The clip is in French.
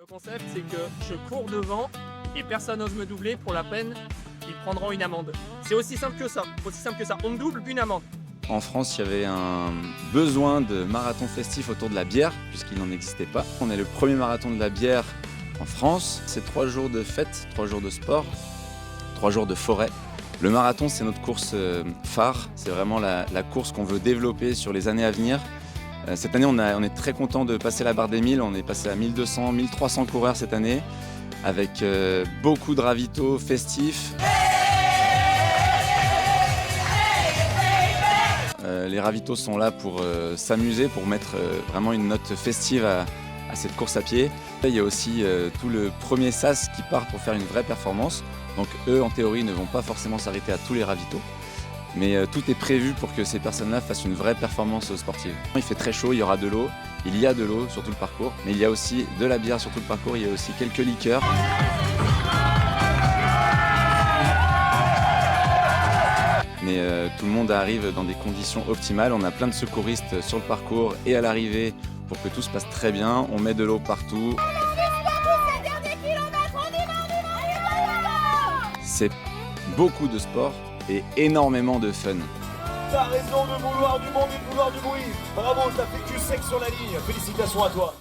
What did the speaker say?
Le concept, c'est que je cours devant et personne n'ose me doubler. Pour la peine, ils prendront une amende. C'est aussi simple que ça. Aussi simple que ça. On me double, une amende. En France, il y avait un besoin de marathon festif autour de la bière, puisqu'il n'en existait pas. On est le premier marathon de la bière en France. C'est 3 jours de fête, 3 jours de sport, 3 jours de forêt. Le marathon, c'est notre course phare. C'est vraiment la course qu'on veut développer sur les années à venir. Cette année, on est très content de passer la barre des 1000. On est passé à 1200, 1300 coureurs cette année, avec beaucoup de ravitaux festifs. Les ravitaux sont là pour s'amuser, pour mettre vraiment une note festive à cette course à pied. Il y a aussi tout le premier SAS qui part pour faire une vraie performance. Donc eux, en théorie, ne vont pas forcément s'arrêter à tous les ravitaux. Mais tout est prévu pour que ces personnes-là fassent une vraie performance sportive. Il fait très chaud, il y aura de l'eau. Il y a de l'eau sur tout le parcours, mais il y a aussi de la bière sur tout le parcours. Il y a aussi quelques liqueurs. Mais tout le monde arrive dans des conditions optimales. On a plein de secouristes sur le parcours et à l'arrivée pour que tout se passe très bien. On met de l'eau partout. C'est beaucoup de sport et énormément de fun. T'as raison de vouloir du monde et de vouloir du bruit. Bravo, t'as fait cul sec sur la ligne. Félicitations à toi.